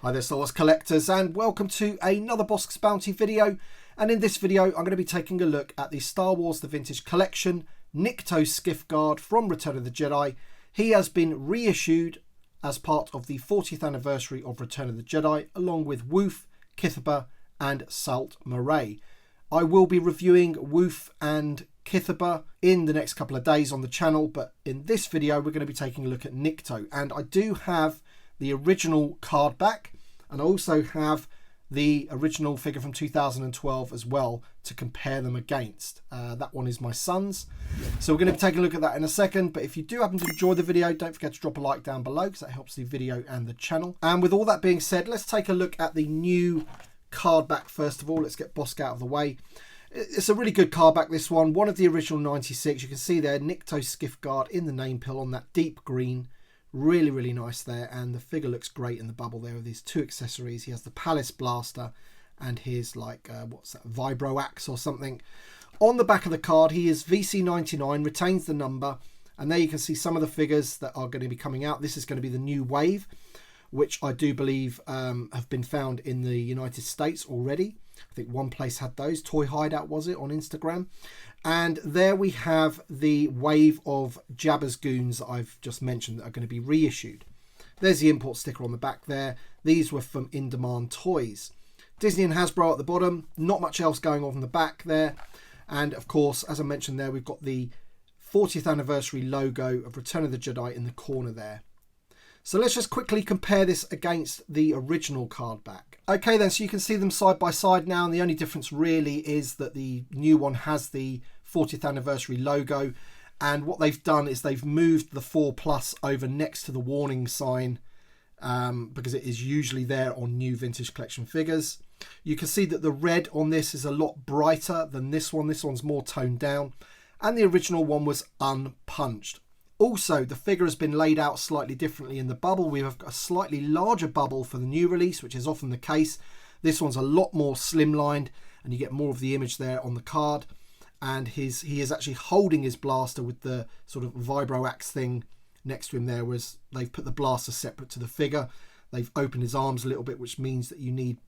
Hi there Star Wars collectors, and welcome to another Bossk's Bounty video. And in this video I'm going to be taking a look at the Star Wars The Vintage Collection Nikto Skiff Guard from Return of the Jedi. He has been reissued as part of the 40th anniversary of Return of the Jedi, along with Woof, Kithiba and Salt Marae. I will be reviewing Woof and Kithiba in the next couple of days on the channel, but in this video we're going to be taking a look at Nikto. And I do have the original card back, and I also have the original figure from 2012 as well to compare them against. That one is my son's, so we're going to be taking a look at that in a second. But if you do happen to enjoy the video, don't forget to drop a like down below, because that helps the video and the channel. And with all that being said, let's take a look at the new card back first of all. Let's get Bossk out of the way. It's a really good card back, this one of the original 96. You can see there Nikto Skiff Guard in the name pill on that deep green. Really nice there, and the figure looks great in the bubble there with his two accessories. He has the Palace Blaster and his what's that, Vibro Axe or something. On the back of the card he is VC99, retains the number, and there you can see some of the figures that are going to be coming out. This is going to be the new wave, which I do believe have been found in the United States already. I think one place had those. Toy Hideout was it on Instagram. And there we have the wave of Jabba's goons that I've just mentioned that are going to be reissued. There's the import sticker on the back there. These were from In Demand Toys. Disney and Hasbro at the bottom. Not much else going on the back there. And of course, as I mentioned there, we've got the 40th anniversary logo of Return of the Jedi in the corner there. So let's just quickly compare this against the original card back. Okay then, so you can see them side by side now, and the only difference really is that the new one has the 40th anniversary logo, and what they've done is they've moved the 4+ over next to the warning sign, because it is usually there on new Vintage Collection figures. You can see that the red on this is a lot brighter than this one. This one's more toned down, and the original one was unpunched. Also, the figure has been laid out slightly differently in the bubble. We have got a slightly larger bubble for the new release, which is often the case. This one's a lot more slimlined, and you get more of the image there on the card. And he is actually holding his blaster with the sort of Vibro Axe thing next to him there, whereas they've put the blaster separate to the figure. They've opened his arms a little bit, which means that you need,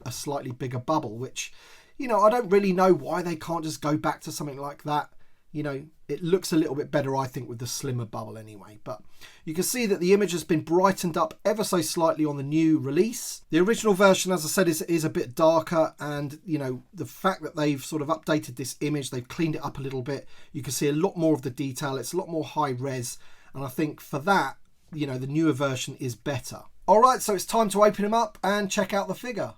a slightly bigger bubble, which, I don't really know why they can't just go back to something like that. It looks a little bit better, I think, with the slimmer bubble anyway. But you can see that the image has been brightened up ever so slightly on the new release. The original version, as I said, is a bit darker, and the fact that they've sort of updated this image, they've cleaned it up a little bit. You can see a lot more of the detail. It's a lot more high res, and I think for that, the newer version is better. All right, so it's time to open him up and check out the figure.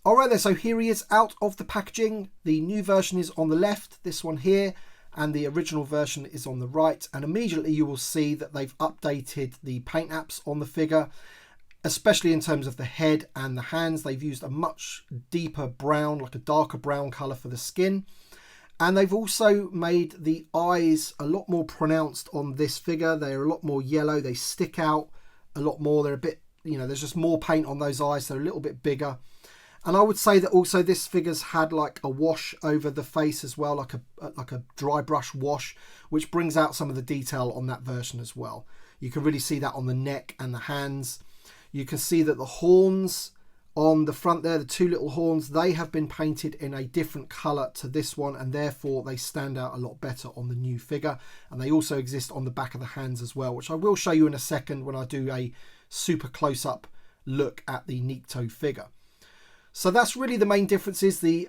All right then, so here he is out of the packaging. The new version is on the left, this one here, and the original version is on the right, and immediately you will see that they've updated the paint apps on the figure, especially in terms of the head and the hands. They've used a much deeper brown, like a darker brown colour for the skin, and they've also made the eyes a lot more pronounced on this figure. They're a lot more yellow, they stick out a lot more, they're a bit, there's just more paint on those eyes, they're a little bit bigger. And I would say that also this figure's had like a wash over the face as well, like a dry brush wash, which brings out some of the detail on that version as well. You can really see that on the neck and the hands. You can see that the horns on the front there, the two little horns, they have been painted in a different colour to this one, and therefore they stand out a lot better on the new figure. And they also exist on the back of the hands as well, which I will show you in a second when I do a super close-up look at the Nikto figure. So that's really the main differences. The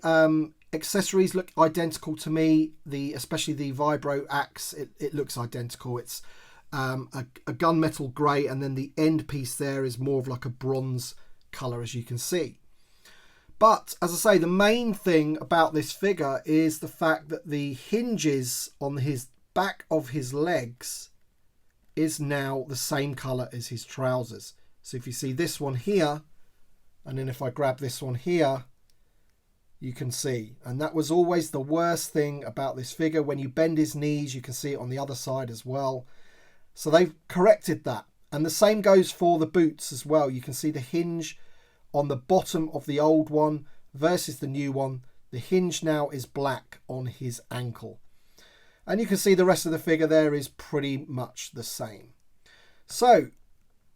accessories look identical to me. Especially the Vibro Axe, it looks identical. It's a gunmetal grey, and then the end piece there is more of like a bronze colour, as you can see. But as I say, the main thing about this figure is the fact that the hinges on his back of his legs is now the same colour as his trousers. So if you see this one here, and then if I grab this one here, you can see. And that was always the worst thing about this figure. When you bend his knees, you can see it on the other side as well. So they've corrected that. And the same goes for the boots as well. You can see the hinge on the bottom of the old one versus the new one. The hinge now is black on his ankle. And you can see the rest of the figure there is pretty much the same. So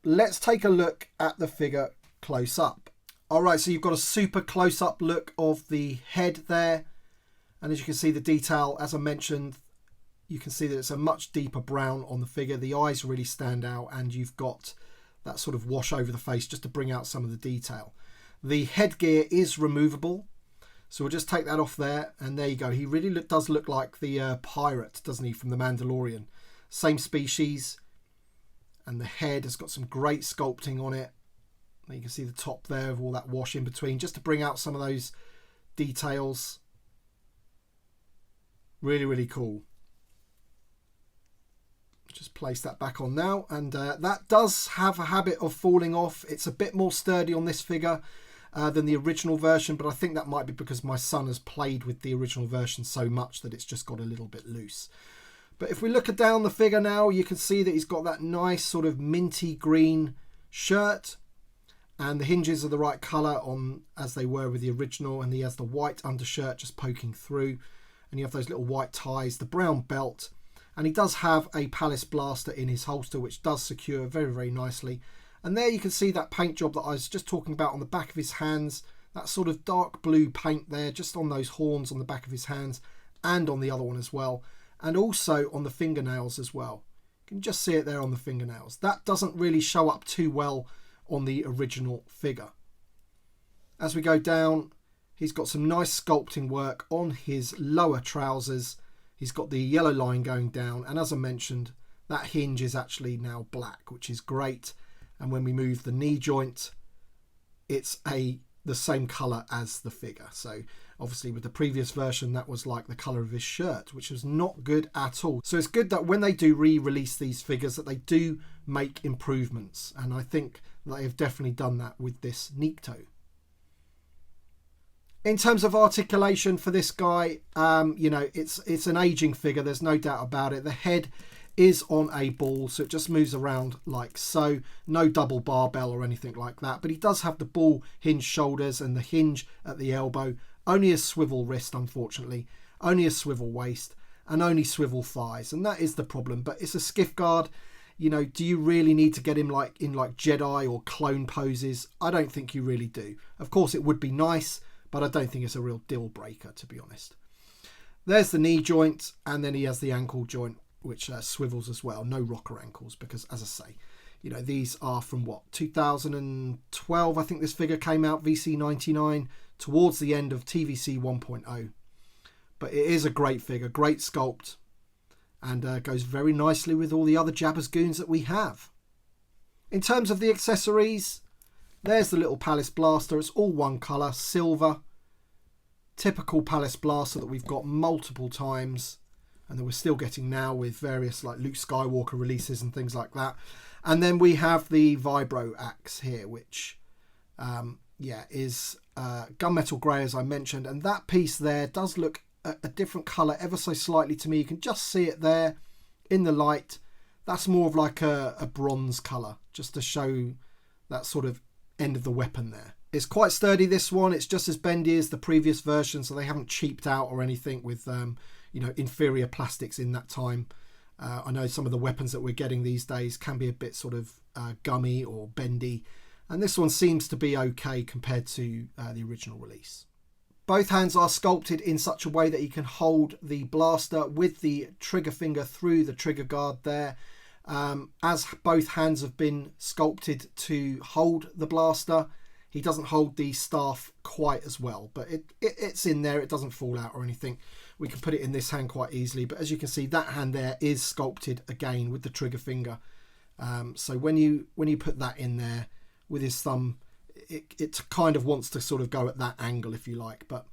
let's take a look at the figure close up. All right, so you've got a super close up look of the head there. And as you can see, the detail, as I mentioned, you can see that it's a much deeper brown on the figure. The eyes really stand out, and you've got that sort of wash over the face just to bring out some of the detail. The headgear is removable, so we'll just take that off there, and there you go. He really does look like the pirate, doesn't he, from The Mandalorian. Same species, and the head has got some great sculpting on it. You can see the top there of all that wash in between, just to bring out some of those details. Really, really cool. Just place that back on now, and that does have a habit of falling off. It's a bit more sturdy on this figure than the original version, but I think that might be because my son has played with the original version so much that it's just got a little bit loose. But if we look down the figure now, you can see that he's got that nice sort of minty green shirt, and the hinges are the right colour on as they were with the original, and he has the white undershirt just poking through, and you have those little white ties, the brown belt, and he does have a Palace blaster in his holster, which does secure very, very nicely. And there you can see that paint job that I was just talking about on the back of his hands, that sort of dark blue paint there, just on those horns on the back of his hands, and on the other one as well, and also on the fingernails as well. You can just see it there on the fingernails. That doesn't really show up too well on the original figure. As we go down, he's got some nice sculpting work on his lower trousers. He's got the yellow line going down, and as I mentioned, that hinge is actually now black, which is great. And when we move the knee joint, it's the same colour as the figure. So obviously with the previous version, that was like the colour of his shirt, which was not good at all. So it's good that when they do re-release these figures, that they do make improvements, and I think they have definitely done that with this Nikto. In terms of articulation for this guy, you know, it's an aging figure, there's no doubt about it. The head is on a ball, so it just moves around like so. No double barbell or anything like that, but he does have the ball hinge shoulders and the hinge at the elbow. Only a swivel wrist, unfortunately. Only a swivel waist, and only swivel thighs, and that is the problem. But it's a Skiff Guard. You know, do you really need to get him like in like Jedi or clone poses? I don't think you really do. Of course, it would be nice, but I don't think it's a real deal breaker, to be honest. There's the knee joint, and then he has the ankle joint, which swivels as well. No rocker ankles, because as I say, you know, these are from what, 2012, I think this figure came out, VC99, towards the end of TVC 1.0. But it is a great figure, great sculpt, and goes very nicely with all the other Jabba's goons that we have. In terms of the accessories, there's the little Palace blaster. It's all one colour, silver. Typical Palace blaster that we've got multiple times, and that we're still getting now with various like Luke Skywalker releases and things like that. And then we have the Vibro axe here, which is gunmetal grey, as I mentioned, and that piece there does look a different colour ever so slightly to me. You can just see it there in the light. That's more of like a bronze colour, just to show that sort of end of the weapon there. It's quite sturdy, this one. It's just as bendy as the previous version, so they haven't cheaped out or anything with you know, inferior plastics in that time. I know some of the weapons that we're getting these days can be a bit sort of gummy or bendy, and this one seems to be okay compared to the original release. Both hands are sculpted in such a way that you can hold the blaster with the trigger finger through the trigger guard there. As both hands have been sculpted to hold the blaster, he doesn't hold the staff quite as well, but it's in there. It doesn't fall out or anything. We can put it in this hand quite easily, but as you can see, that hand there is sculpted again with the trigger finger. So when you put that in there with his thumb, it kind of wants to sort of go at that angle, if you like, but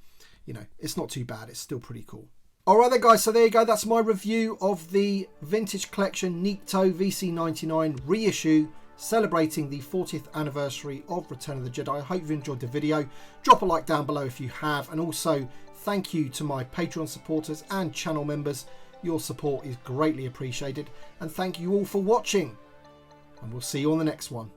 you know, it's not too bad. It's still pretty cool. Alright then guys, so there you go. That's my review of the Vintage Collection Nitko VC99 reissue, celebrating the 40th anniversary of Return of the Jedi. I hope you've enjoyed the video. Drop a like down below if you have, and also thank you to my Patreon supporters and channel members. Your support is greatly appreciated, and thank you all for watching, and we'll see you on the next one.